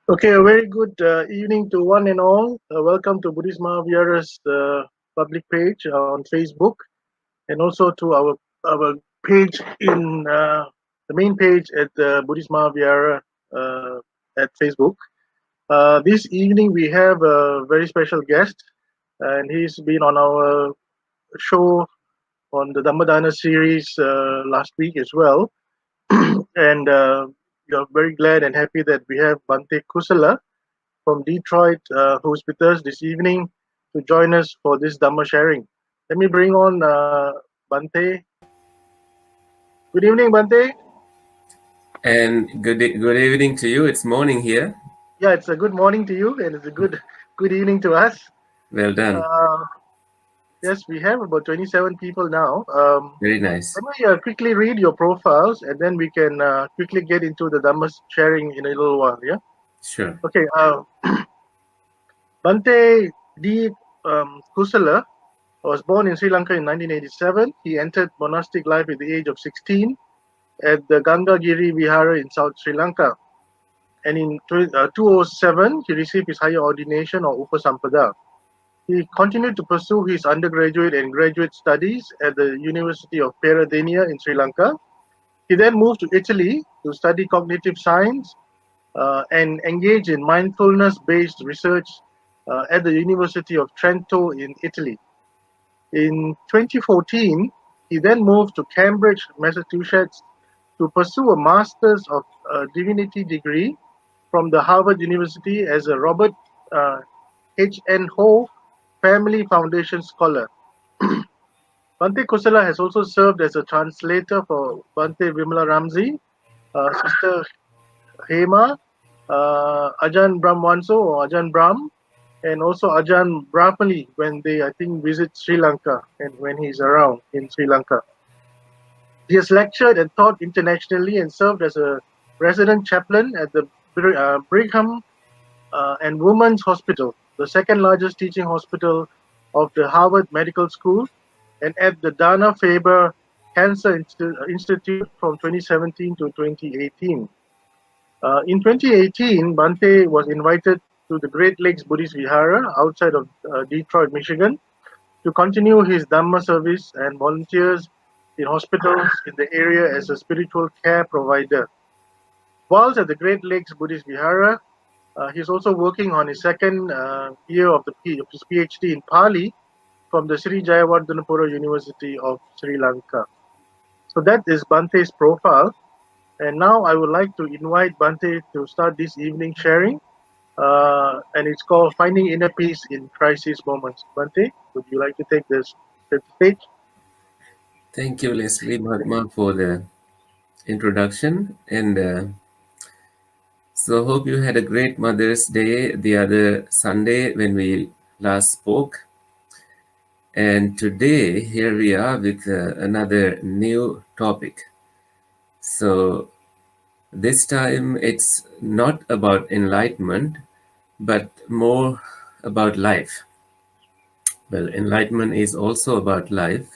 Okay, a very good evening to one and all. Welcome to Buddhist Mahavira's public page on Facebook, and also to our page in the main page at Buddhist Mahavira at Facebook. This evening we have a very special guest, and he's been on our show on the Dhammadana series last week as well. And we are very glad and happy that we have Bhante Kusala from Detroit, who's with us this evening to join us for this Dhamma sharing. Let me bring on Bhante. Good evening, Bhante. And good evening to you. It's morning here. Yeah, it's a good morning to you, and it's a good evening to us. Well done. Uh, yes, we have about 27 people now. Very nice. Let me quickly read your profiles, and then we can quickly get into the Dhamma sharing in a little while. Yeah. Sure. Okay. Bhante D. Kusala was born in Sri Lanka in 1987. He entered monastic life at the age of 16 at the Gangagiri Vihara in South Sri Lanka. And in 2007, he received his higher ordination or Upasampada. He continued to pursue his undergraduate and graduate studies at the University of Peradeniya in Sri Lanka. He then moved to Italy to study cognitive science and engage in mindfulness based research at the University of Trento in Italy. In 2014, he then moved to Cambridge, Massachusetts to pursue a Master's of Divinity degree from the Harvard University as a Robert uh, H. N. Ho Family Foundation Scholar. Bhante Kusala has also served as a translator for Bhante Vimala Ramsey, Sister Hema, Ajahn Brahmwanso or Ajahn Brahm, and also Ajahn Brahmali when they, I think, visit Sri Lanka and when he's around in Sri Lanka. He has lectured and taught internationally and served as a resident chaplain at the Brigham and Women's Hospital, the second largest teaching hospital of the Harvard Medical School, and at the Dana Faber Cancer Institute from 2017 to 2018. In 2018, Bhante was invited to the Great Lakes Buddhist Vihara outside of Detroit, Michigan, to continue his Dhamma service and volunteers in hospitals in the area as a spiritual care provider. Whilst at the Great Lakes Buddhist Vihara, he's also working on his second year of his PhD in Pali from the Sri Jayawardhanapura University of Sri Lanka. So that is Bante's profile. And now I would like to invite Bante to start this evening sharing. And it's called Finding Inner Peace in Crisis Moments. Bante, would you like to take this to the stage? Thank you, Leslie Mahatma, for the introduction. And so, hope you had a great Mother's Day the other Sunday when we last spoke. And today, here we are with another new topic. So, this time it's not about enlightenment, but more about life. Well, enlightenment is also about life.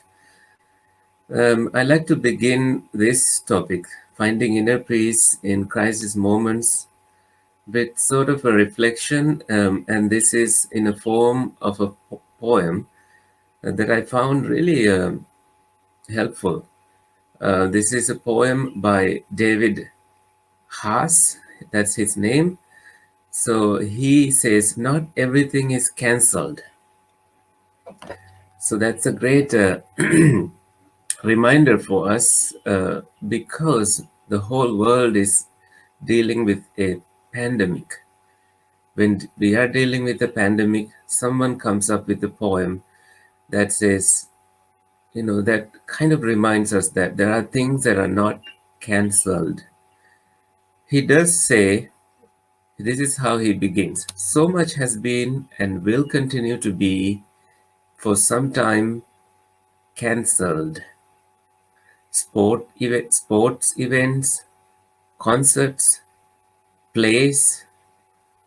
I like to begin this topic, finding inner peace in crisis moments, with sort of a reflection, and this is in a form of a poem that I found really helpful. This is a poem by David Haas, that's his name. So he says, "Not everything is cancelled." So that's a great reminder for us because the whole world is dealing with a pandemic. When we are dealing with a pandemic, someone comes up with a poem that says, that kind of reminds us that there are things that are not cancelled. He does say, this is how he begins: so much has been and will continue to be for some time cancelled. Sports events, concerts, plays,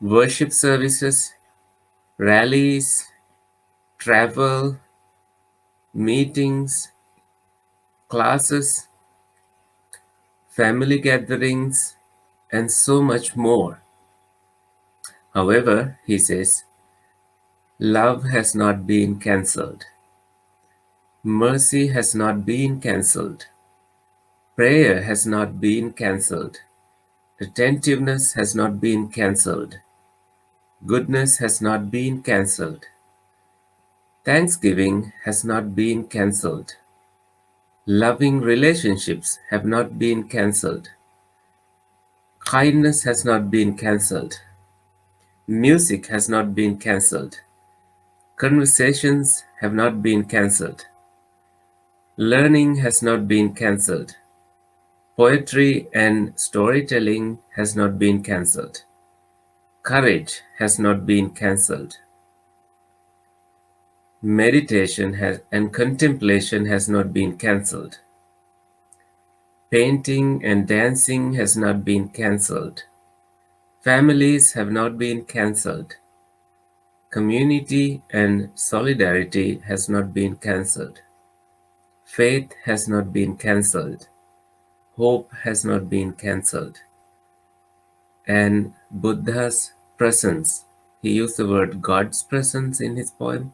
worship services, rallies, travel, meetings, classes, family gatherings, and so much more. However, he says, love has not been cancelled, mercy has not been cancelled, prayer has not been cancelled, attentiveness has not been cancelled, goodness has not been cancelled, thanksgiving has not been cancelled, loving relationships have not been cancelled, kindness has not been cancelled, music has not been cancelled, conversations have not been cancelled, learning has not been cancelled, poetry and storytelling has not been cancelled, courage has not been cancelled, meditation and contemplation has not been cancelled, painting and dancing has not been cancelled, families have not been cancelled, community and solidarity has not been cancelled, faith has not been cancelled, hope has not been cancelled, and Buddha's presence, he used the word God's presence in his poem,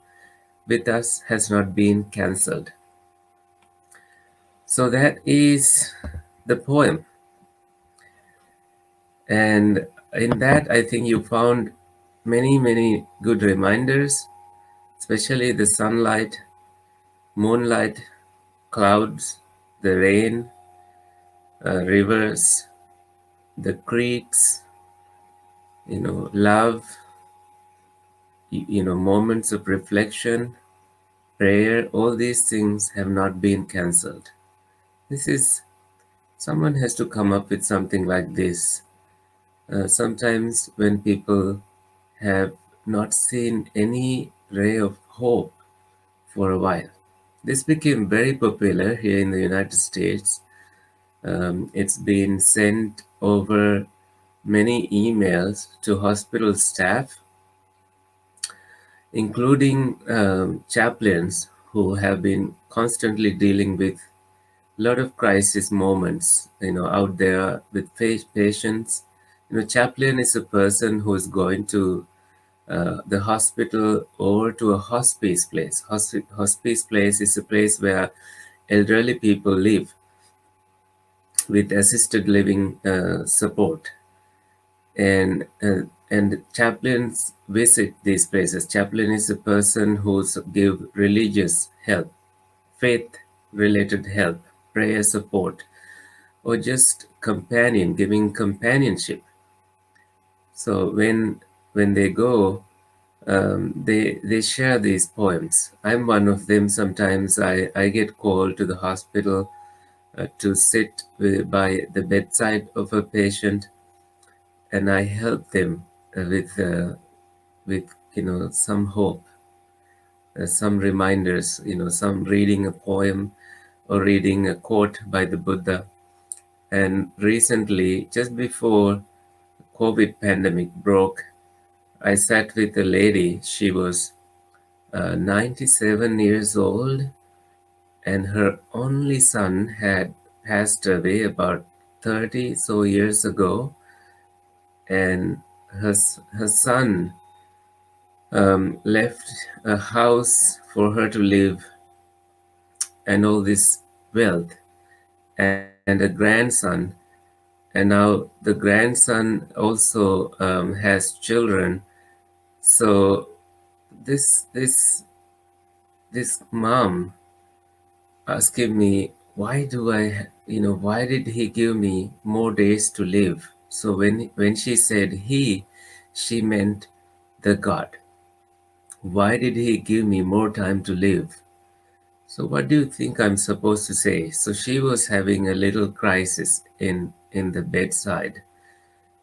with us has not been cancelled. So that is the poem. And in that, I think you found many, many good reminders, especially the sunlight, moonlight, clouds, the rain, rivers, the creeks, love, moments of reflection, prayer, all these things have not been cancelled. This is, someone has to come up with something like this. Sometimes when people have not seen any ray of hope for a while, this became very popular here in the United States. It's been sent over many emails to hospital staff, including chaplains who have been constantly dealing with a lot of crisis moments, out there with patients. Chaplain is a person who is going to the hospital or to a hospice place. Hospice place is a place where elderly people live with assisted living support, and chaplains visit these places. Chaplain is a person who's give religious help, faith related help, prayer support, or just giving companionship. So when they go, they share these poems. I'm one of them. Sometimes I get called to the hospital to sit by the bedside of a patient, and I help them with some hope, some reminders, some reading a poem or reading a quote by the Buddha. And recently, just before COVID pandemic broke, I sat with a lady. She was 97 years old, and her only son had passed away about 30 so years ago, and her son left a house for her to live and all this wealth and a grandson, and now the grandson also has children. So this mom asking me, why did he give me more days to live? So when she said he, she meant the God. Why did he give me more time to live? So what do you think I'm supposed to say? So she was having a little crisis in the bedside.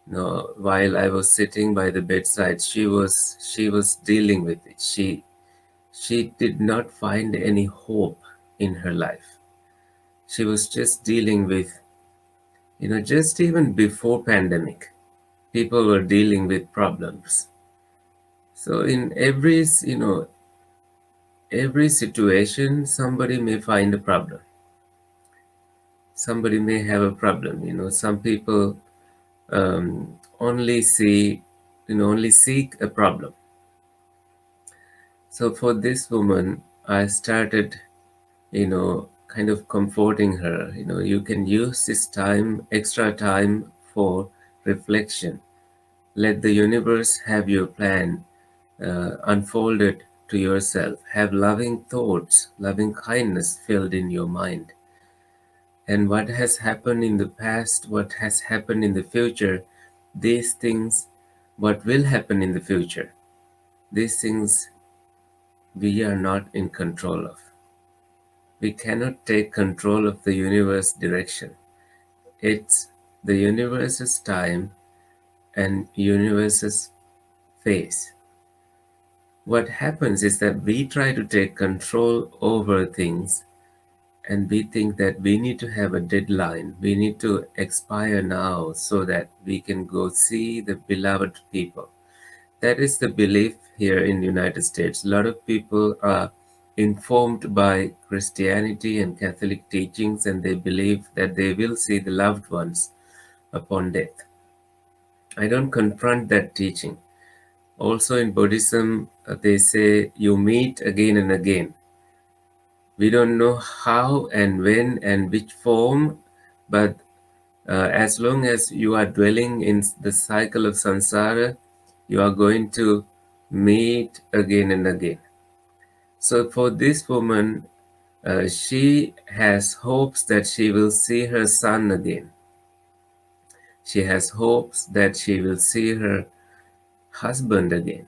While I was sitting by the bedside, she was dealing with it. She did not find any hope in her life. She was just dealing with, just even before pandemic, people were dealing with problems. So in every situation, somebody may find a problem. Somebody may have a problem. Some people only see only seek a problem. So for this woman, I started, kind of comforting her. You can use this time, extra time, for reflection. Let the universe have your plan unfolded to yourself. Have loving thoughts, loving kindness filled in your mind. And what has happened in the past, what has happened in the future, these things, what will happen in the future, these things we are not in control of. We cannot take control of the universe direction. It's the universe's time and universe's phase. What happens is that we try to take control over things, and we think that we need to have a deadline. We need to expire now so that we can go see the beloved people. That is the belief here in the United States. A lot of people are informed by Christianity and Catholic teachings, and they believe that they will see the loved ones upon death. I don't confront that teaching. Also in Buddhism, they say you meet again and again. We don't know how and when and which form, but as long as you are dwelling in the cycle of samsara, you are going to meet again and again. So for this woman, she has hopes that she will see her son again. She has hopes that she will see her husband again.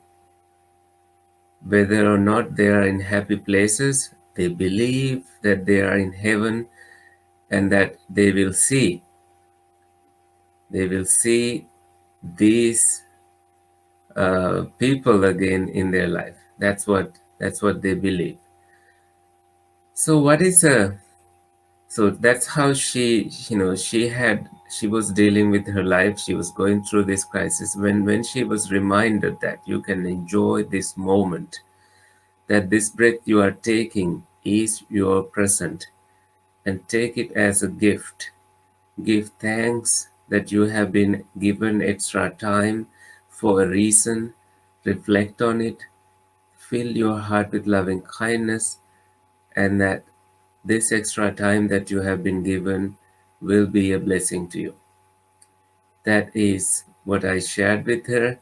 Whether or not they are in happy places, they believe that they are in heaven and that they will see these people again in their life. That's what they believe. So what is a so that's how she was dealing with her life. She was going through this crisis when she was reminded that you can enjoy this moment, that this breath you are taking is your present, and take it as a gift. Give thanks that you have been given extra time for a reason. Reflect on it. Fill your heart with loving kindness, and that this extra time that you have been given will be a blessing to you. That is what I shared with her,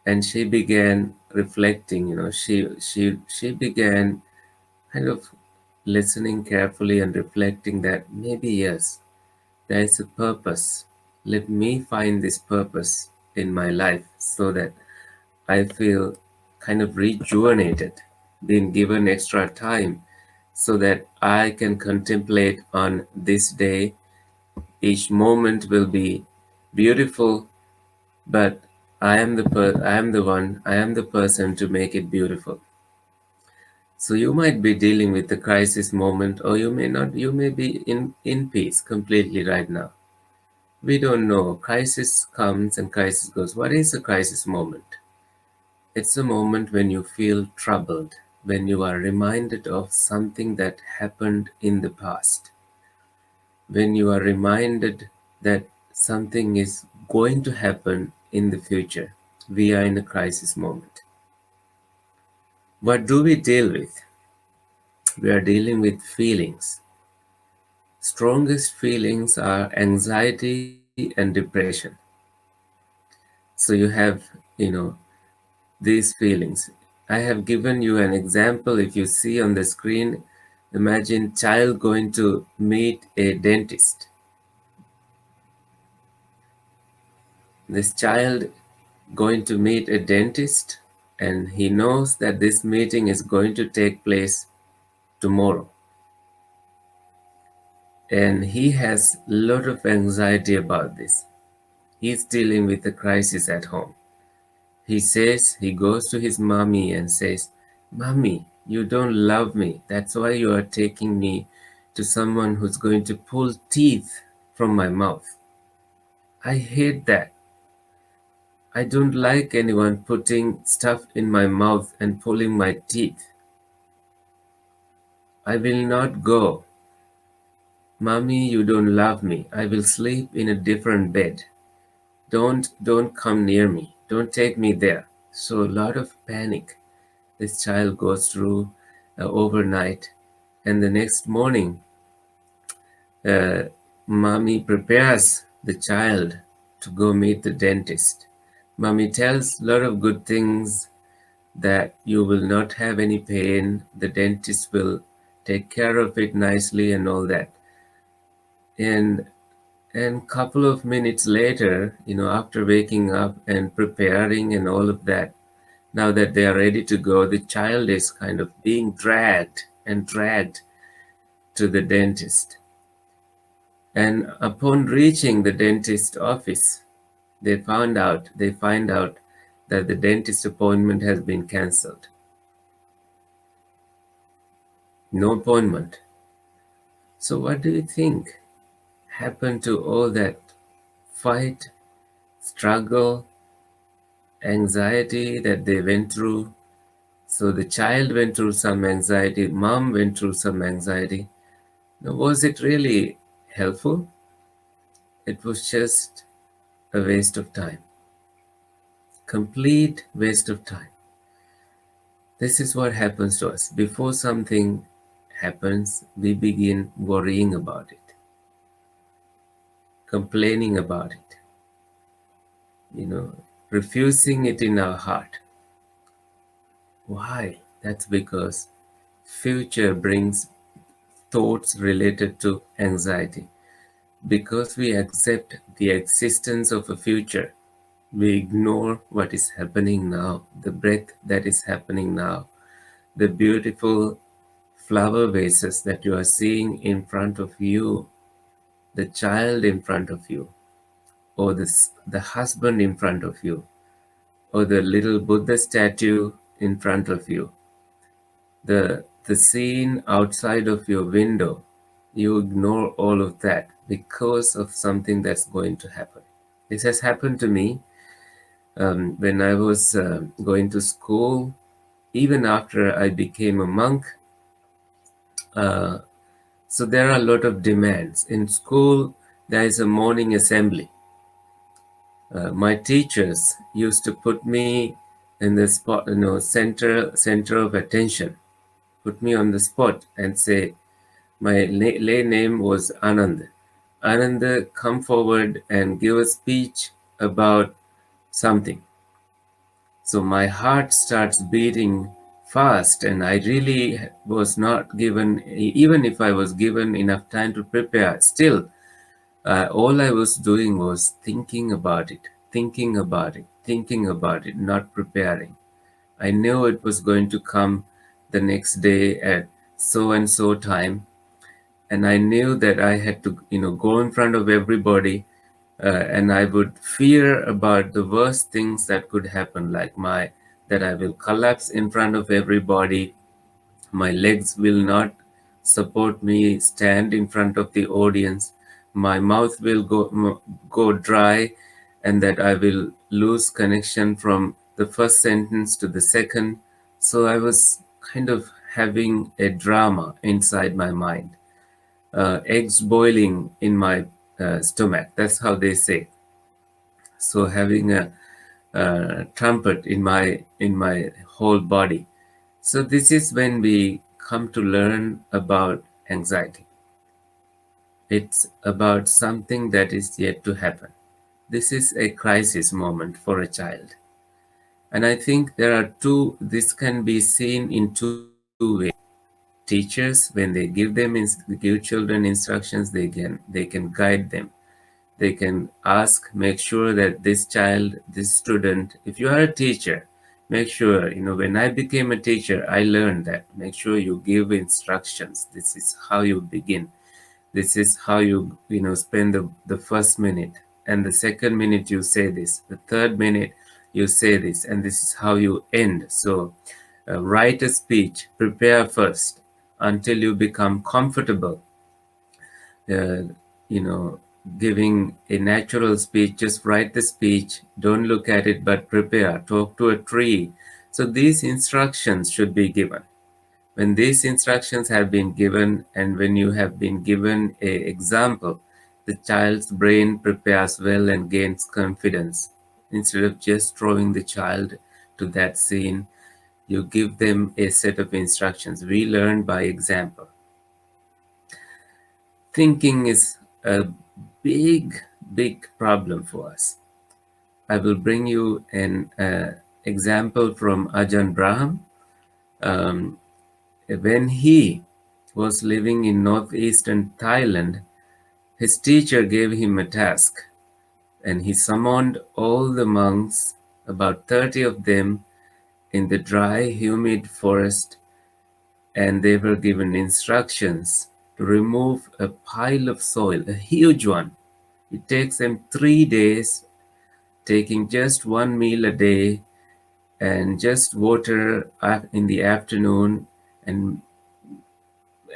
and she began reflecting. She began kind of listening carefully and reflecting that maybe yes, there is a purpose. Let me find this purpose in my life so that I feel kind of rejuvenated, being given extra time so that I can contemplate on this day. Each moment will be beautiful, but I am the person to make it beautiful. So you might be dealing with a crisis moment, or you may not. You may be in peace completely right now. We don't know. Crisis comes and crisis goes. What is a crisis moment? It's a moment when you feel troubled, when you are reminded of something that happened in the past, when you are reminded that something is going to happen in the future. We are in a crisis moment. What do we deal with? We are dealing with feelings. Strongest feelings are anxiety and depression. So you have, you know, these feelings. I have given you an example. If you see on the screen, imagine child going to meet a dentist. This child going to meet a dentist, and he knows that this meeting is going to take place tomorrow, and he has a lot of anxiety about this. He's dealing with a crisis at home. He goes to his mommy and says, "Mommy, you don't love me. That's why you are taking me to someone who's going to pull teeth from my mouth. I hate that. I don't like anyone putting stuff in my mouth and pulling my teeth. I will not go. Mommy, you don't love me. I will sleep in a different bed. Don't come near me." Don't take me there. So, a lot of panic this child goes through overnight. And the next morning, uh, mommy prepares the child to go meet the dentist. Mommy tells a lot of good things, that you will not have any pain, the dentist will take care of it nicely and all that. And couple of minutes later, after waking up and preparing and all of that, now that they are ready to go, the child is kind of being dragged and dragged to the dentist. And upon reaching the dentist office, they find out that the dentist appointment has been cancelled. No appointment. So what do you think happened to all that fight, struggle, anxiety that they went through? So the child went through some anxiety, mom went through some anxiety. Now, was it really helpful? It was just a waste of time. Complete waste of time. This is what happens to us. Before something happens, we begin worrying about it, complaining about it, you know, refusing it in our heart. Why? That's because future brings thoughts related to anxiety. Because we accept the existence of a future, we ignore what is happening now, the breath that is happening now, the beautiful flower vases that you are seeing in front of you, the child in front of you, or the husband in front of you, or the little Buddha statue in front of you, the scene outside of your window. You ignore all of that because of something that's going to happen. This has happened to me when I was going to school. Even after I became a monk, uh, so there are a lot of demands. In school, there is a morning assembly. My teachers used to put me in the spot, center of attention, put me on the spot and say, my lay name was Anand. Anand, come forward and give a speech about something. So my heart starts beating fast, and I really was not given, even if I was given enough time to prepare, still, all I was doing was thinking about it, thinking about it, thinking about it, not preparing. I knew it was going to come the next day at so and so time, and I knew that I had to, go in front of everybody, and I would fear about the worst things that could happen, like that I will collapse in front of everybody, my legs will not support me stand in front of the audience, my mouth will go dry, and that I will lose connection from the first sentence to the second. So I was kind of having a drama inside my mind, eggs boiling in my stomach. That's how they say. So having a trumpet in my whole body. So this is when we come to learn about anxiety. It's about something that is yet to happen. This is a crisis moment for a child. And I think this can be seen in two ways. Teachers, when they give children instructions, they can guide them. They can ask, make sure that this child, this student, if you are a teacher, make sure, when I became a teacher, I learned that. Make sure you give instructions. This is how you begin. This is how you spend the first minute. And the second minute you say this. The third minute you say this. And this is how you end. So write a speech, prepare first until you become comfortable uh, you know, giving a natural speech. Just write the speech, don't look at it, but prepare, talk to a tree. So these instructions should be given. When these instructions have been given, and when you have been given a example, the child's brain prepares well and gains confidence. Instead of just throwing the child to that scene, you give them a set of instructions. We learn by example. Thinking is a big, big problem for us. I will bring you an example from Ajahn Braham. Um, when he was living in northeastern Thailand, his teacher gave him a task, and he summoned all the monks, about 30 of them, in the dry, humid forest, and they were given instructions to remove a pile of soil, a huge one. It takes them 3 days, taking just one meal a day and just water in the afternoon, and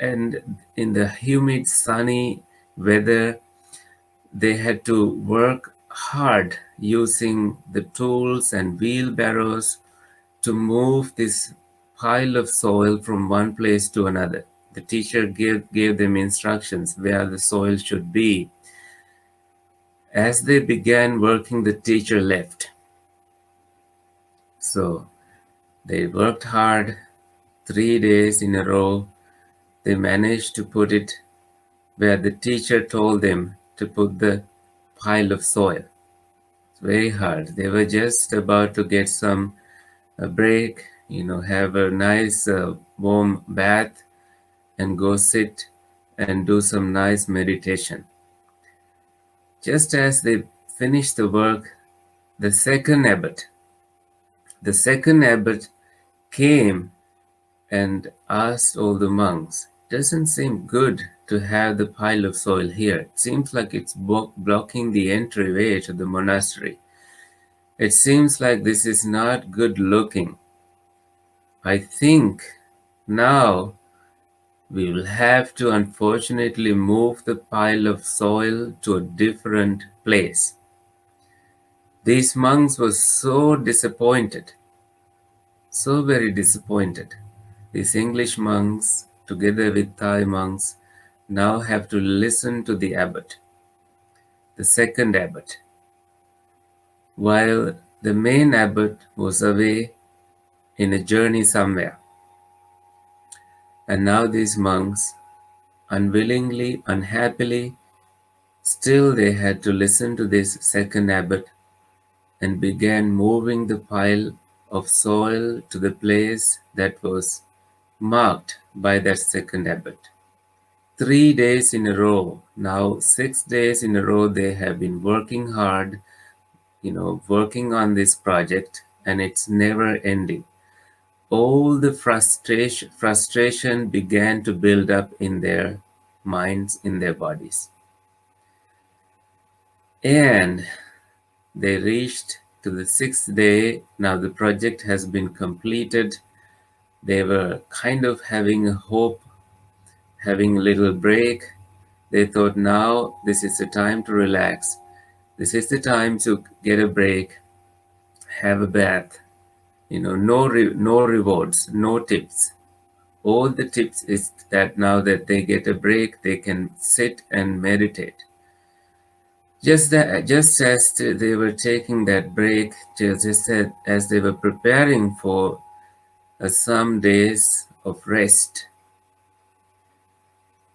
in the humid, sunny weather, they had to work hard using the tools and wheelbarrows to move this pile of soil from one place to another. The teacher gave them instructions where the soil should be. As they began working, the teacher left. So they worked hard 3 days in a row. They managed to put it where the teacher told them to put the pile of soil. It's very hard. They were just about to get some a break, have a nice warm bath and go sit and do some nice meditation. Just as they finished the work, the second abbot, the second abbot came and asked all the monks, "Doesn't seem good to have the pile of soil here. It seems like it's blocking the entryway to the monastery. It seems like this is not good looking. I think now we will have to unfortunately move the pile of soil to a different place." These monks were so disappointed, so very disappointed. These English monks, together with Thai monks, now have to listen to the abbot, the second abbot, while the main abbot was away in a journey somewhere. And now these monks, unwillingly, unhappily, still they had to listen to this second abbot and began moving the pile of soil to the place that was marked by that second abbot. 3 days in a row, now 6 days in a row, they have been working hard, working on this project, and it's never ending. All the frustration began to build up in their minds, in their bodies. And they reached to the 6th day. Now the project has been completed. They were kind of having a hope, having a little break. They thought, now this is the time to relax. This is the time to get a break, have a bath. No rewards, no tips. All the tips is that now that they get a break, they can sit and meditate. Just as they were taking that break, just as they were preparing for some days of rest,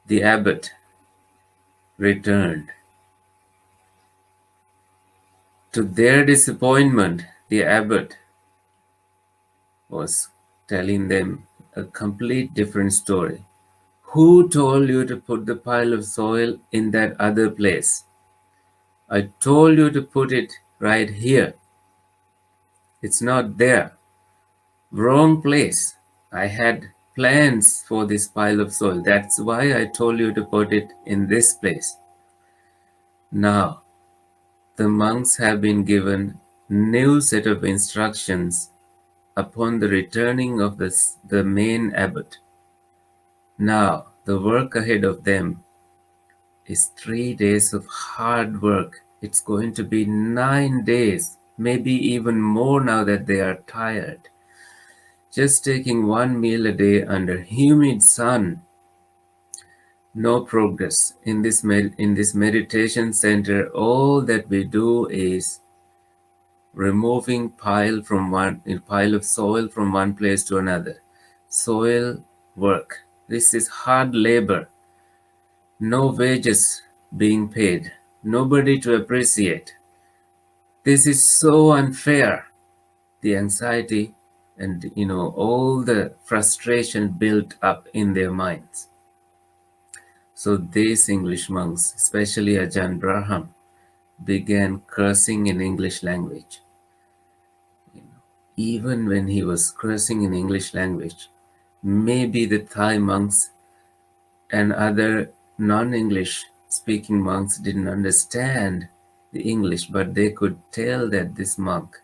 the abbot returned. To their disappointment, the abbot was telling them a complete different story. "Who told you to put the pile of soil in that other place? I told you to put it right here. It's not there. Wrong place. I had plans for this pile of soil. That's why I told you to put it in this place." Now, the monks have been given new set of instructions upon the returning of the main abbot. Now, the work ahead of them is 3 days of hard work. It's going to be 9 days, maybe even more now that they are tired. Just taking one meal a day under humid sun. No progress. In this meditation center, all that we do is removing pile of soil from one place to another. Soil work. This is hard labor. No wages being paid. Nobody to appreciate. This is so unfair. The anxiety and all the frustration built up in their minds. So these English monks, especially Ajahn Braham, began cursing in English language. Even when he was cursing in English language, maybe the Thai monks and other non-English speaking monks didn't understand the English, but they could tell that this monk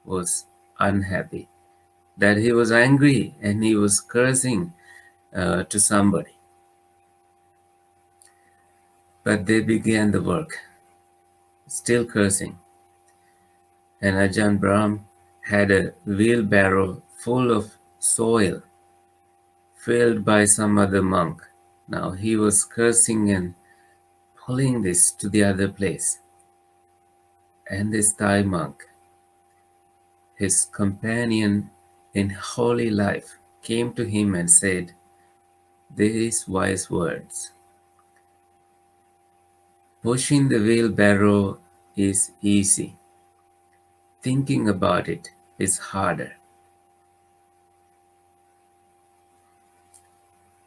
was unhappy, that he was angry and he was cursing to somebody. But they began the work, still cursing. And Ajahn Brahm had a wheelbarrow full of soil filled by some other monk. Now he was cursing and pulling this to the other place. And this Thai monk, his companion in holy life, came to him and said these wise words: pushing the wheelbarrow is easy, thinking about it is harder.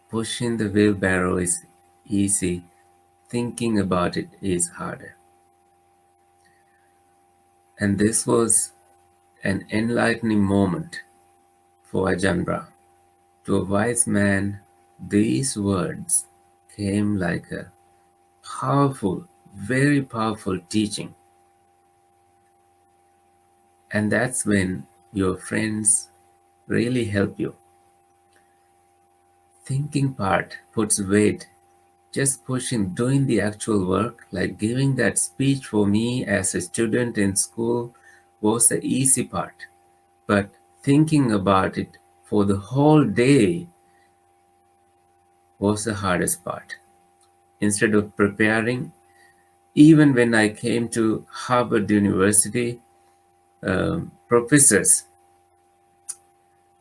Pushing the wheelbarrow is easy, thinking about it is harder. And this was an enlightening moment for Ajahn Brahm. To a wise man, these words came like a powerful, very powerful teaching. And that's when your friends really help you. Thinking part puts weight. Just pushing, doing the actual work, like giving that speech for me as a student in school, was the easy part. But thinking about it for the whole day was the hardest part. Instead of preparing, even when I came to Harvard University, professors,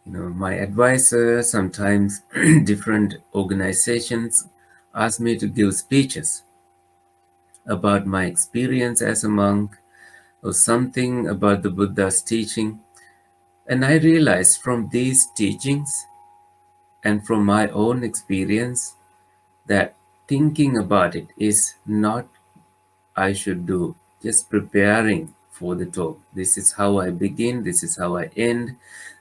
my advisor, sometimes different organizations asked me to give speeches about my experience as a monk or something about the Buddha's teaching. And I realized from these teachings and from my own experience that thinking about it is not I should do, just preparing for the talk. This is how I begin, this is how I end,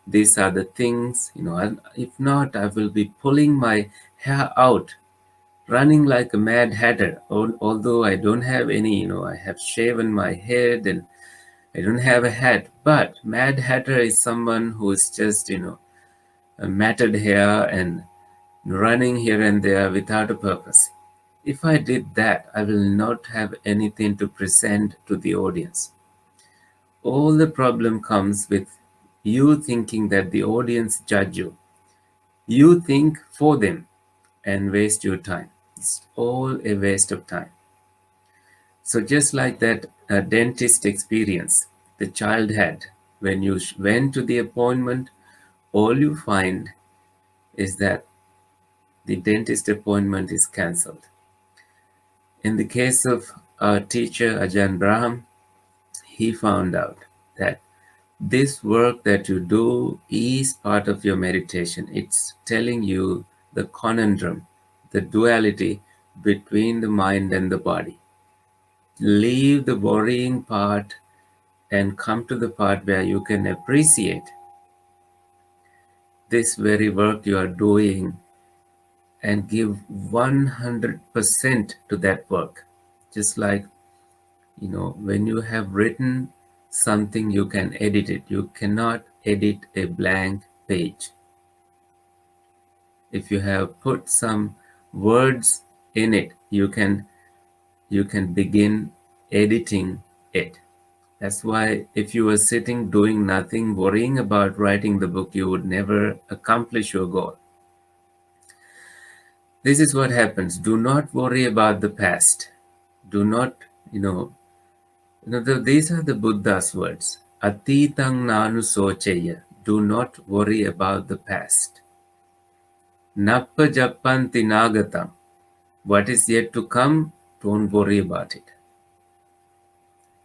these are the things, and if not, I will be pulling my hair out, running like a mad hatter. Although I don't have any, I have shaven my head and I don't have a hat, but mad hatter is someone who is just, a matted hair and running here and there without a purpose. If I did that, I will not have anything to present to the audience. All the problem comes with you thinking that the audience judge you. You think for them and waste your time. It's all a waste of time. So just like that dentist experience the child had, when you went to the appointment, all you find is that the dentist appointment is cancelled. In the case of our teacher Ajahn Braham, he found out that this work that you do is part of your meditation. It's telling you the conundrum, the duality between the mind and the body. Leave the worrying part and come to the part where you can appreciate this very work you are doing and give 100% to that work. Just like, when you have written something, you can edit it. You cannot edit a blank page. If you have put some words in it, you can begin editing it. That's why if you were sitting doing nothing, worrying about writing the book, you would never accomplish your goal. This is what happens. Do not worry about the past. Do not, these are the Buddha's words. Atitang nanu sochaya. Do not worry about the past. Nappa jappanti nagatam. What is yet to come, don't worry about it.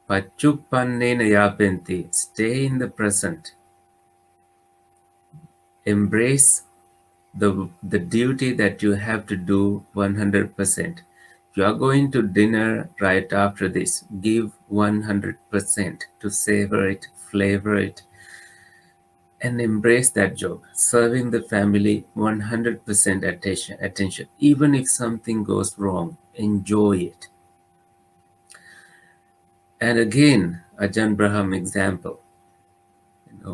Pachuppannena yapenti. Stay in the present. Embrace the duty that you have to do 100%. You are going to dinner right after this. Give 100% to savor it, flavor it, and embrace that job. Serving the family 100% attention. Even if something goes wrong, enjoy it. And again, Ajahn Braham example.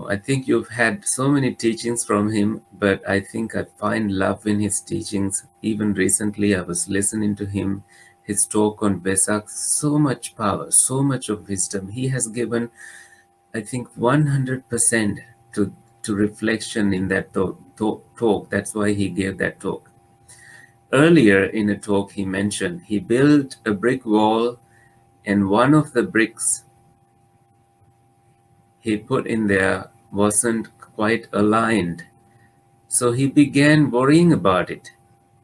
I think you've had so many teachings from him, but I think I find love in his teachings. Even recently, I was listening to him, his talk on Vesak, so much power, so much of wisdom. He has given, I think, 100% to reflection in that talk. That's why he gave that talk. Earlier in a talk, he mentioned he built a brick wall, and one of the bricks he put in there wasn't quite aligned. So he began worrying about it.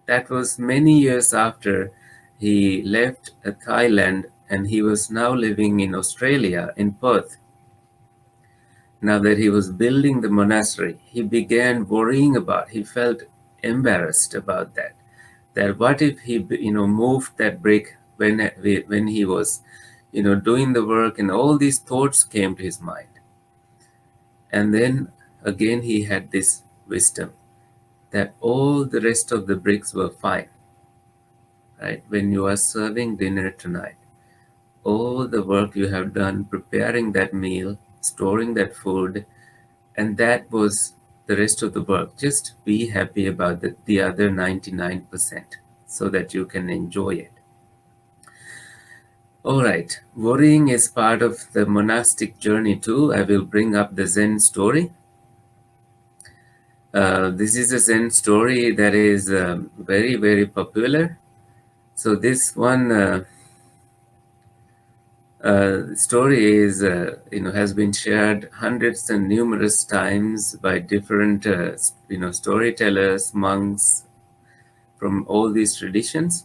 That was many years after he left Thailand, and he was now living in Australia, in Perth. Now that he was building the monastery, he began worrying about, he felt embarrassed about that. That what if he, moved that brick when he was, doing the work, and all these thoughts came to his mind. And then again he had this wisdom that all the rest of the bricks were fine, right? When you are serving dinner tonight, all the work you have done preparing that meal, storing that food, and that was the rest of the work. Just be happy about the other 99% so that you can enjoy it. All right, worrying is part of the monastic journey too. I will bring up the Zen story. This is a Zen story that is very, very popular. So this one story is, has been shared hundreds and numerous times by different, storytellers, monks from all these traditions.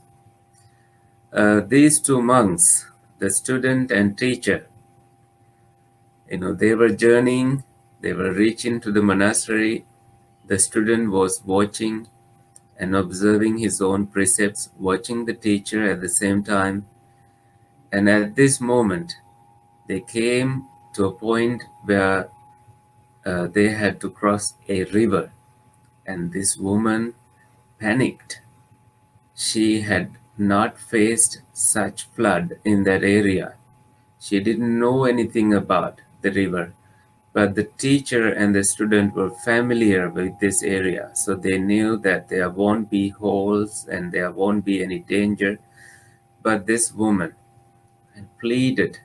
These two monks, the student and teacher, they were journeying, they were reaching to the monastery. The student was watching and observing his own precepts, watching the teacher at the same time. And at this moment, they came to a point where they had to cross a river. And this woman panicked. She had not faced such flood in that area. She didn't know anything about the river. But the teacher and the student were familiar with this area, so they knew that there won't be holes and there won't be any danger. But this woman pleaded,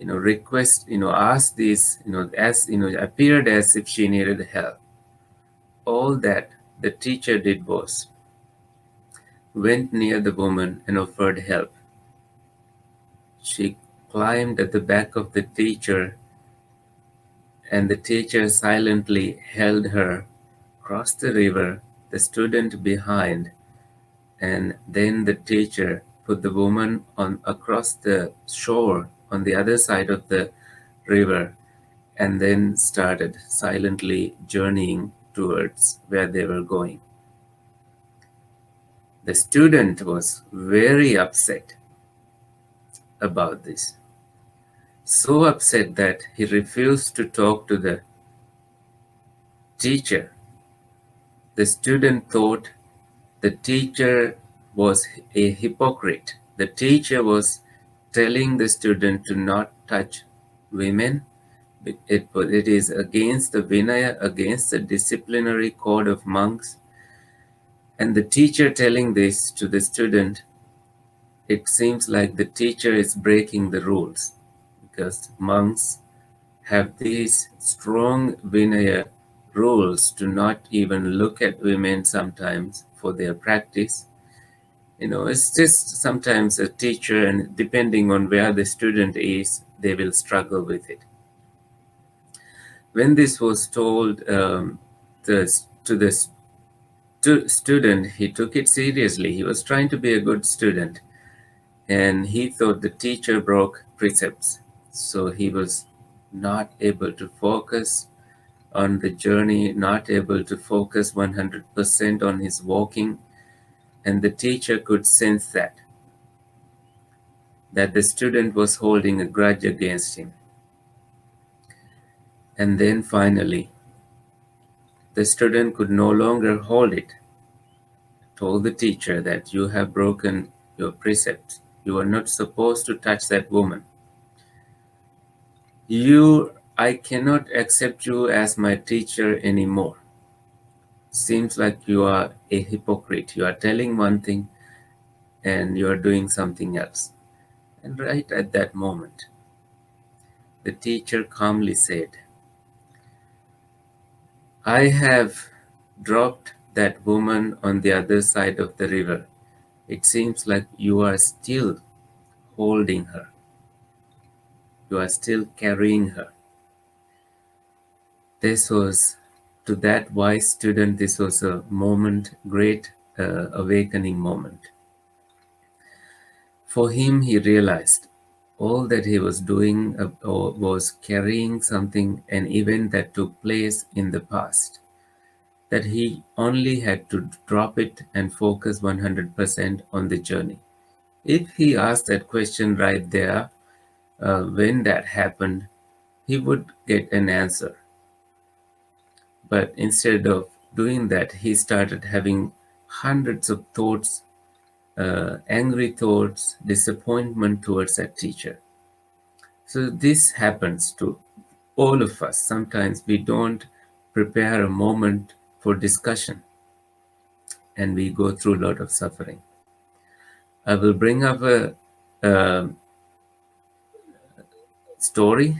asked this, appeared as if she needed help. All that the teacher did was went near the woman and offered help. She climbed at the back of the teacher, and the teacher silently held her, crossed the river, the student behind, and then the teacher put the woman on across the shore on the other side of the river, and then started silently journeying towards where they were going. The student was very upset about this, so upset that he refused to talk to the teacher. The student thought the teacher was a hypocrite. The teacher was telling the student to not touch women. It is against the Vinaya, against the disciplinary code of monks. And the teacher telling this to the student, it seems like the teacher is breaking the rules, because monks have these strong Vinaya rules to not even look at women sometimes for their practice. It's just sometimes a teacher, and depending on where the student is, they will struggle with it. When this was told to the student, he took it seriously. He was trying to be a good student, and he thought the teacher broke precepts. So he was not able to focus on the journey, not able to focus 100% on his walking, and the teacher could sense that the student was holding a grudge against him. And then finally, the student could no longer hold it, told the teacher that you have broken your precept. You are not supposed to touch that woman. I cannot accept you as my teacher anymore. Seems like you are a hypocrite. You are telling one thing and you are doing something else. And right at that moment, the teacher calmly said, I have dropped that woman on the other side of the river. It seems like you are still holding her. You are still carrying her. This was, to that wise student, this was a moment, great awakening moment. For him, he realized all that he was doing was carrying something, an event that took place in the past, that he only had to drop it and focus 100% on the journey. If he asked that question right there, when that happened, he would get an answer. But instead of doing that, he started having hundreds of thoughts, angry thoughts, disappointment towards that teacher. So this happens to all of us. Sometimes we don't prepare a moment for discussion and we go through a lot of suffering. I will bring up a story,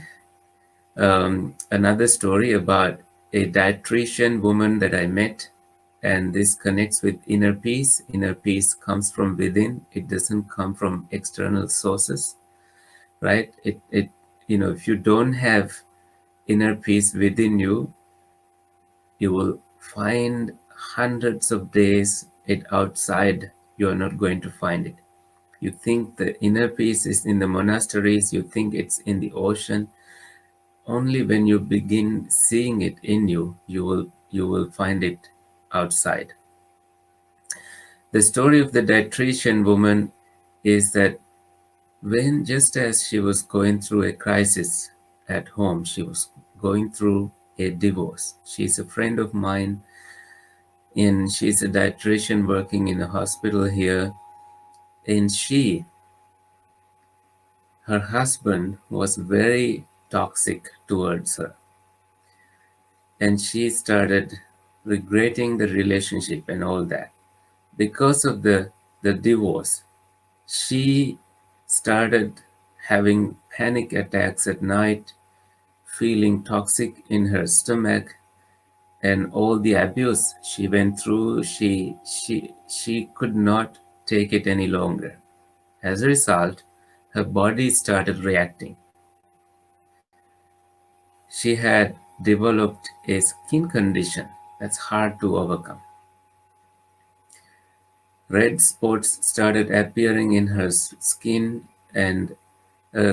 another story about a dietitian woman that I met, and this connects with inner peace. Inner peace comes from within, it doesn't come from external sources, right? If you don't have inner peace within you, you will find hundreds of days it outside. You are not going to find it. You think the inner peace is in the monasteries, you think it's in the ocean. Only when you begin seeing it in you, you will find it outside. The story of the dietitian woman is that when, just as she was going through a crisis at home, she was going through a divorce. She's a friend of mine, and she's a dietitian working in a hospital here. And her husband was very toxic towards her, and she started regretting the relationship and all that. Because of the divorce, she started having panic attacks at night, feeling toxic in her stomach, and all the abuse she went through, she could not take it any longer. As a result, her body started reacting. She had developed a skin condition that's hard to overcome. Red spots started appearing in her skin, and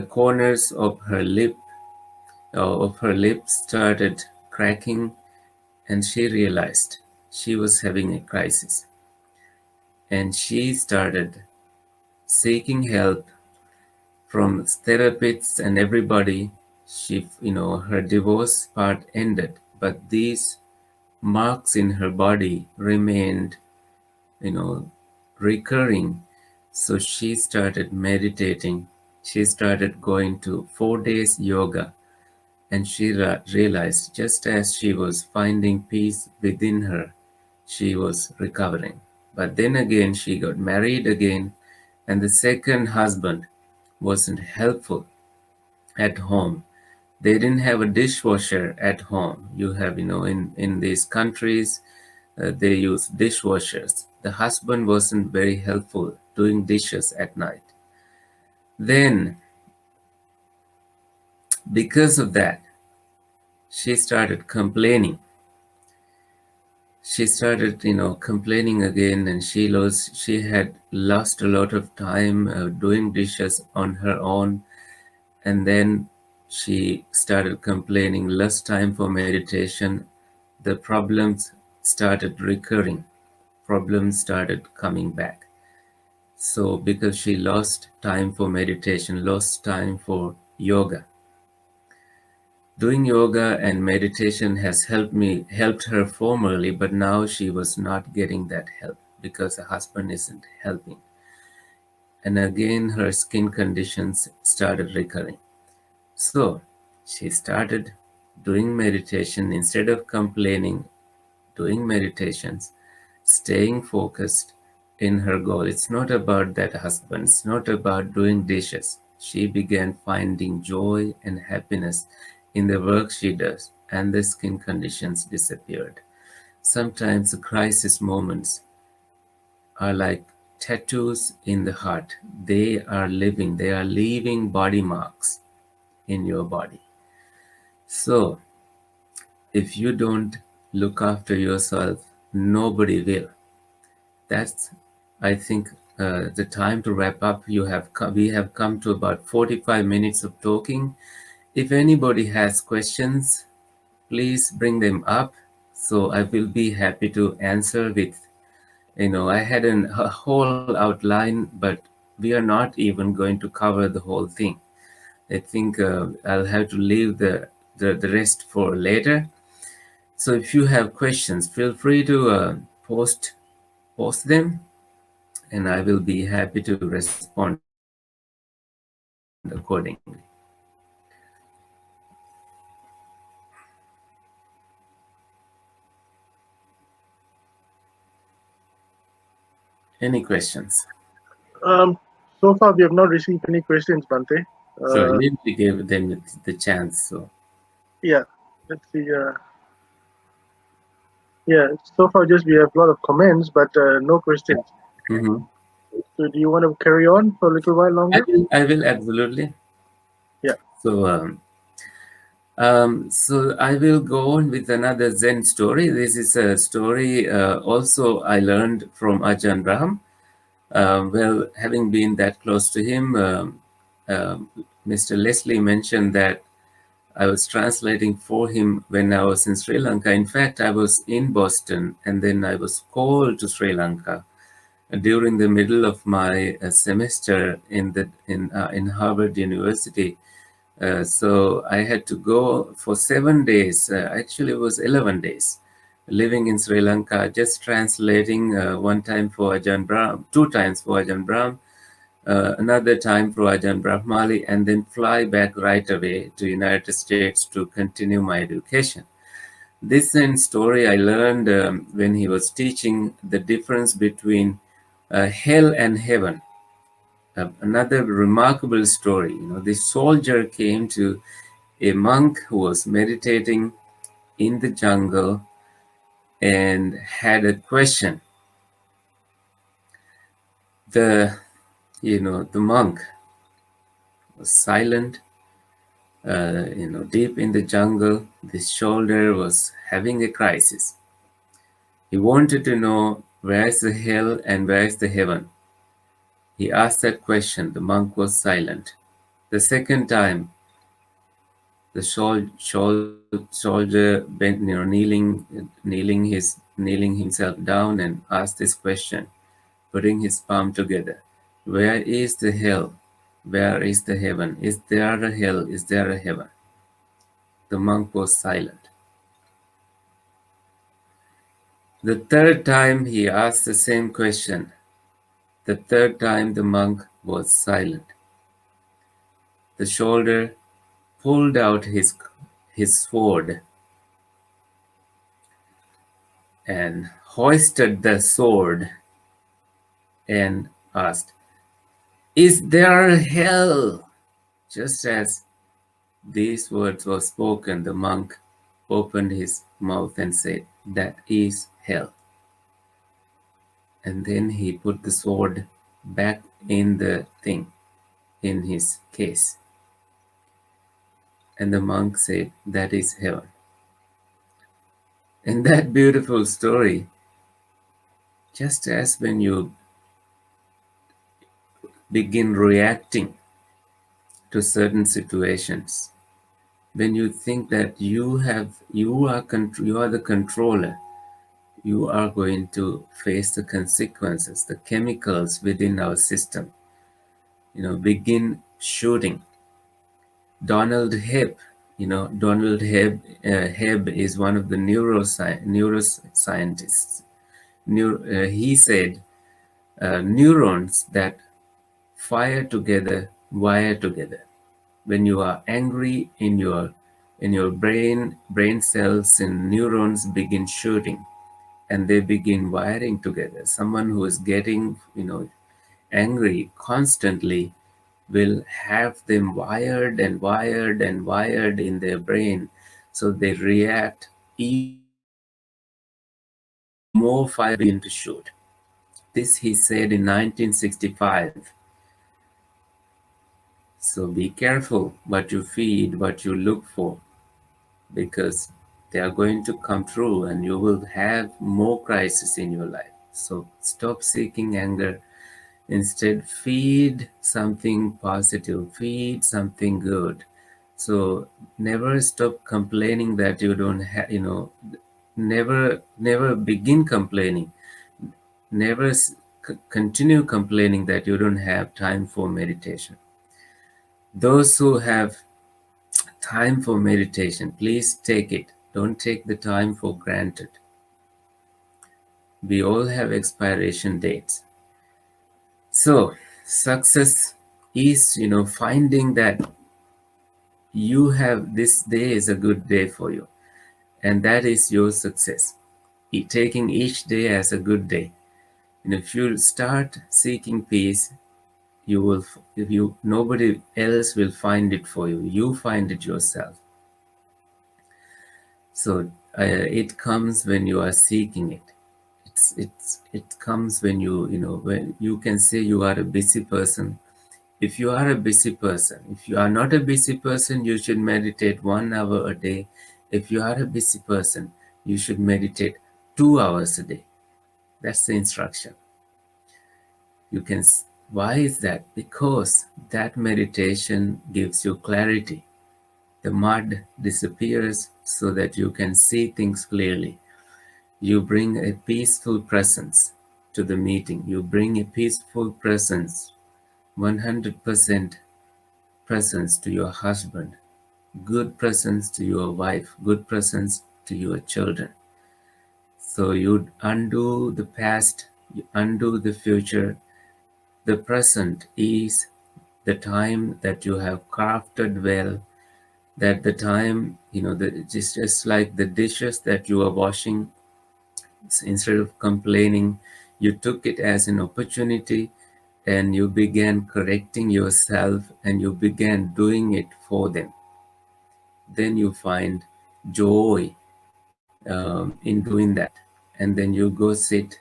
corners of her lips started cracking, and she realized she was having a crisis. And she started seeking help from therapists and everybody. Her divorce part ended, but these marks in her body remained, you know, recurring. So she started meditating. She started going to 4 days yoga, and she realized just as she was finding peace within her, she was recovering. But then again, she got married again, and the second husband wasn't helpful at home. They didn't have a dishwasher at home. You have, in these countries, they use dishwashers. The husband wasn't very helpful doing dishes at night. Then, because of that, she started complaining. She started, complaining again, and she had lost a lot of time doing dishes on her own, and then she started complaining less time for meditation. The problems started recurring. Problems started coming back. So because she lost time for meditation, lost time for yoga. Doing yoga and meditation has helped her formerly, but now she was not getting that help because her husband isn't helping. And again, her skin conditions started recurring. So she started doing meditation instead of complaining, doing meditations, staying focused in her goal. It's not about that husband, it's not about doing dishes. She began finding joy and happiness in the work she does, and the skin conditions disappeared. Sometimes the crisis moments are like tattoos in the heart. They are leaving body marks in your body. So, if you don't look after yourself, nobody will. That's, I think, the time to wrap up. We have come to about 45 minutes of talking. If anybody has questions, please bring them up. So I will be happy to answer with, I had a whole outline, but we are not even going to cover the whole thing. I think I'll have to leave the rest for later. So if you have questions, feel free to post them, and I will be happy to respond accordingly. Any questions? Um, so far, we have not received any questions, Bhante. So I Uh, usually give them the chance. So yeah, let's see. Yeah, so far just we have a lot of comments, but no questions. Mhm. So, do you want to carry on for a little while longer? I will absolutely. Yeah. So so I will go on with another Zen story. This is a story also I learned from Ajahn Brahm. Well, having been that close to him, Mr. Leslie mentioned that I was translating for him when I was in Sri Lanka. In fact, I was in Boston, and then I was called to Sri Lanka during the middle of my semester in Harvard University. So I had to go for 7 days. Actually, it was 11 days, living in Sri Lanka, just translating one time for Ajahn Brahm, two times for Ajahn Brahm, another time for Ajahn Brahmali, and then fly back right away to United States to continue my education. This story I learned when he was teaching the difference between hell and heaven. Another remarkable story. This soldier came to a monk who was meditating in the jungle and had a question. The the monk was silent. Deep in the jungle, this soldier was having a crisis. He wanted to know where is the hell and where is the heaven. He asked that question. The monk was silent. The second time, the soldier bent, kneeling himself down and asked this question, putting his palm together. Where is the hell? Where is the heaven? Is there a hell? Is there a heaven? The monk was silent. The third time he asked the same question. The third time the monk was silent. The soldier pulled out his sword and hoisted the sword and asked, is there a hell? Just as these words were spoken, the monk opened his mouth and said, that is hell. And then he put the sword back in the thing, in his case. And the monk said, that is heaven. And that beautiful story, just as when you begin reacting to certain situations, when you think that you are the controller, you are going to face the consequences. The chemicals within our system, begin shooting. Donald Hebb, Donald Hebb is one of the neuroscientists. He said, neurons that fire together wire together. When you are angry, in your brain cells and neurons begin shooting, and they begin wiring together. Someone who is getting angry constantly will have them wired and wired and wired in their brain, so they react even faster, more fire begin to shoot. This he said in 1965. So be careful what you feed, what you look for, because they are going to come true and you will have more crisis in your life. So stop seeking anger. Instead, feed something positive, feed something good. So never stop complaining that you don't have, never begin complaining. Never continue complaining that you don't have time for meditation. Those who have time for meditation, please take it. Don't take the time for granted. We all have expiration dates. So, success is, finding that you have this day is a good day for you, and that is your success. Taking each day as a good day. And if you start seeking peace, you will, if you, nobody else will find it for you. You find it yourself. So it comes when you are seeking it. It comes when when you can say you are a busy person. If you are a busy person, if you are not a busy person, you should meditate 1 hour a day. If you are a busy person, you should meditate 2 hours a day. That's the instruction. Why is that? Because that meditation gives you clarity. The mud disappears so that you can see things clearly. You bring a peaceful presence to the meeting. You bring a peaceful presence, 100% presence to your husband, good presence to your wife, good presence to your children. So you undo the past, you undo the future. The present is the time that you have crafted well, that the time, just like the dishes that you are washing, instead of complaining, you took it as an opportunity and you began correcting yourself and you began doing it for them. Then you find joy in doing that. And then you go sit,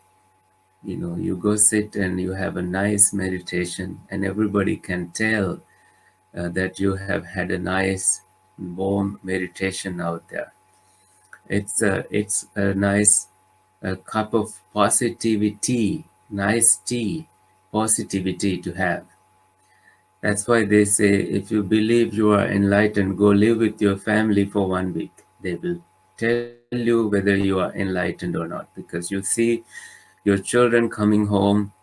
and you have a nice meditation, and everybody can tell that you have had a nice, warm meditation out there. It's a nice cup of positivity, nice tea, positivity to have. That's why they say if you believe you are enlightened, go live with your family for 1 week. They will tell you whether you are enlightened or not, because you see your children coming home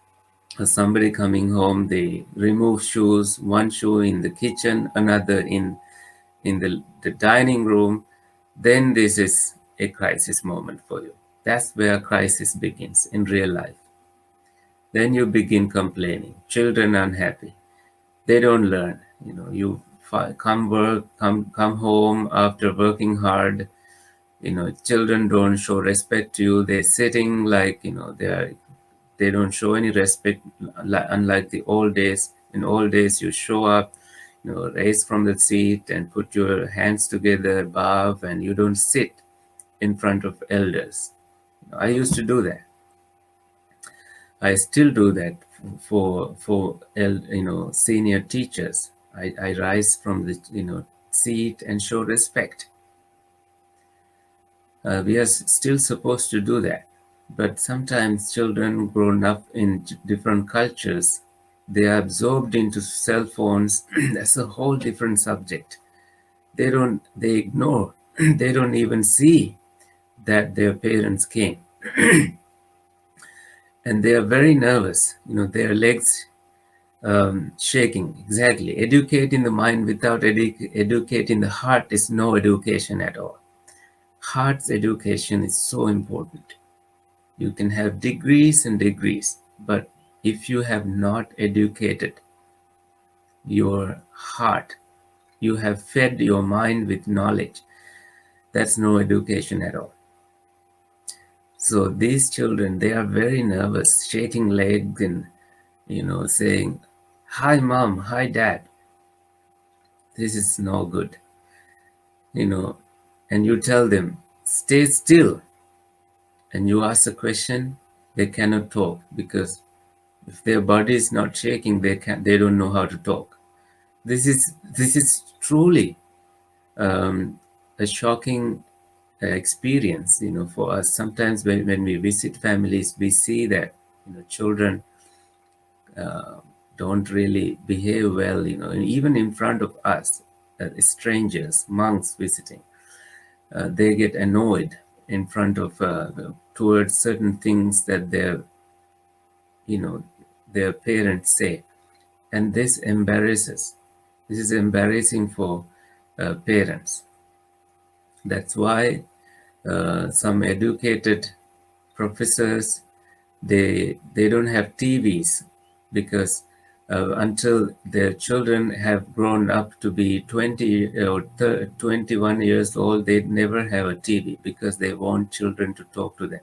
or somebody coming home, they remove shoes, one shoe in the kitchen, another in the dining room. Then this is a crisis moment for you. That's where crisis begins in real life. Then you begin complaining. Children unhappy. They don't learn. You come home after working hard. Children don't show respect to you. They're sitting like they don't show any respect. Unlike the old days. In old days, you show up, raise from the seat and put your hands together, bow, and you don't sit in front of elders. I used to do that. I still do that for senior teachers. I rise from the seat and show respect. We are still supposed to do that. But sometimes children grown up in different cultures, they are absorbed into cell phones. That's a whole different subject. They ignore, they don't even see that their parents came. And they are very nervous, their legs shaking. Exactly. Educating the mind without educating the heart is no education at all. Heart's education is so important. You can have degrees and degrees, but if you have not educated your heart, you have fed your mind with knowledge, that's no education at all. So these children, they are very nervous, shaking legs and, saying, "Hi, mom, hi, dad." This is no good, you know. And you tell them, "Stay still." And you ask a question, they cannot talk because if their body is not shaking, they don't know how to talk. This is truly a shocking experience, for us. Sometimes when we visit families, we see that children don't really behave well, and even in front of us, strangers, monks visiting, they get annoyed in front of towards certain things that you know their parents say, and this embarrasses. This is embarrassing for parents. That's why some educated professors, they don't have TVs, because until their children have grown up to be 20 or 21 years old, they never have a TV because they want children to talk to them.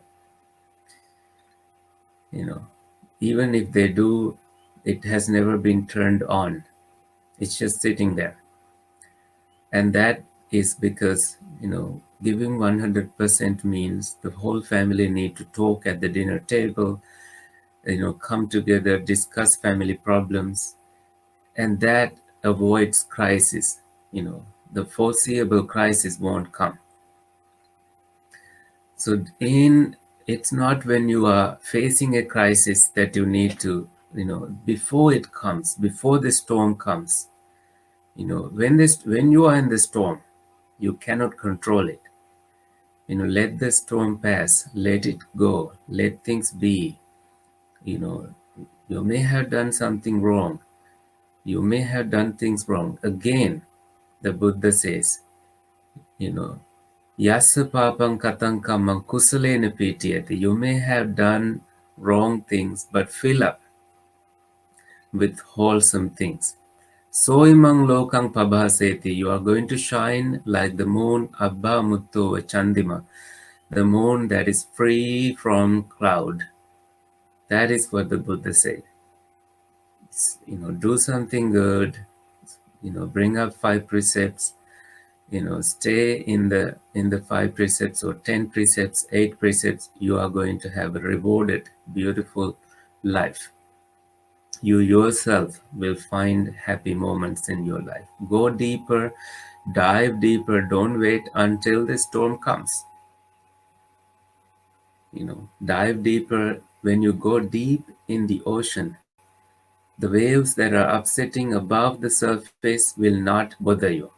You know, even if they do, it has never been turned on. It's just sitting there. And that is because, giving 100% means the whole family need to talk at the dinner table, come together, discuss family problems, and that avoids crisis. The foreseeable crisis won't come. So it's not when you are facing a crisis that you need to, before it comes, before the storm comes, when you are in the storm, you cannot control it. Let the storm pass, let it go, let things be. you know you may have done something wrong, you may have done things wrong. Again, the Buddha says, you know yasa papam katang kamang kusalena pitiyati. You may have done wrong things, but fill up with wholesome things. Soimang lokang pabhaseti. You are going to shine like the moon abba muttu chandima, the moon that is free from cloud. That is what the Buddha said. Do something good, bring up 5 precepts, stay in the 5 precepts or 10 precepts, 8 precepts. You are going to have a rewarded, beautiful life. You yourself will find happy moments in your life. Go deeper, dive deeper. Don't wait until the storm comes. Dive deeper. When you go deep in the ocean, the waves that are upsetting above the surface will not bother you.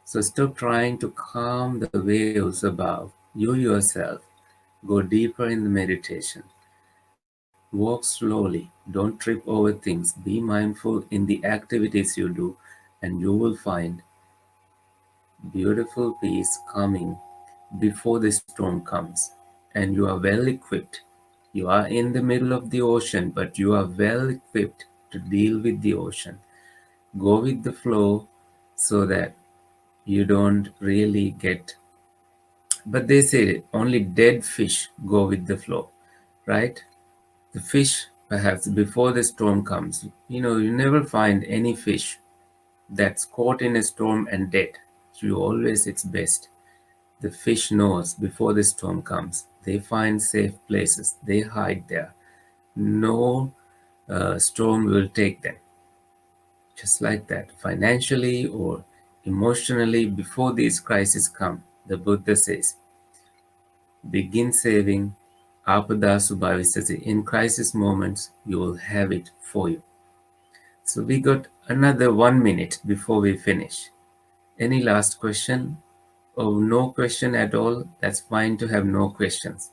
So stop trying to calm the waves above. You yourself go deeper in the meditation. Walk slowly. Don't trip over things. Be mindful in the activities you do, and you will find beautiful peace coming before the storm comes. And you are well equipped. You are in the middle of the ocean, but you are well equipped to deal with the ocean. Go with the flow so that you don't really get. But they say only dead fish go with the flow, right? The fish, perhaps before the storm comes, you never find any fish that's caught in a storm and dead. You always, it's best. The fish knows before the storm comes. They find safe places. They hide there. No storm will take them. Just like that, financially or emotionally, before these crises come, the Buddha says, Begin saving. Apada Subhavisati. In crisis moments, you will have it for you. So we got another 1 minute before we finish. Any last question? Oh, no question at all. That's fine to have no questions.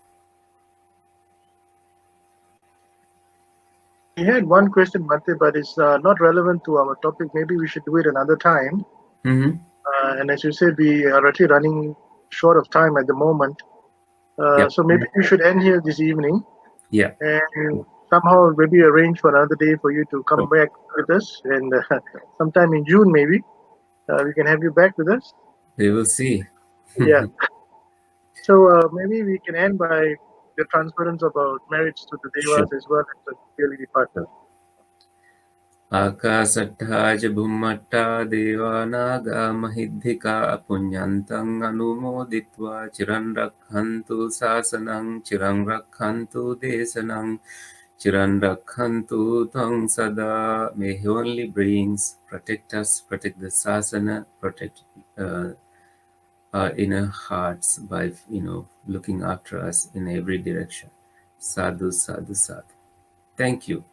We had one question, Bhante, but it's not relevant to our topic. Maybe we should do it another time. Mm-hmm. And as you said, we are actually running short of time at the moment. Yep. So maybe we should end here this evening Yeah. and somehow maybe arrange for another day for you to come So back with us. And sometime in June, maybe we can have you back with us. we will see. Yeah. So maybe we can end by the transference about marriage to the Sure. devas as well as the dearly departed. आकाशट्टाय च भुम्मट्टा देवानागा महिद्धिका पुण्यन्तं अनुमोदित्वा चिरं रक्षन्तु शासनं चिरं रक्षन्तु देशनं चिरं रक्षन्तु त्वं सदा. May heavenly beings protect us, protect the sasana, protect our inner hearts by looking after us in every direction. Sadhu, sadhu, sadhu. Thank you.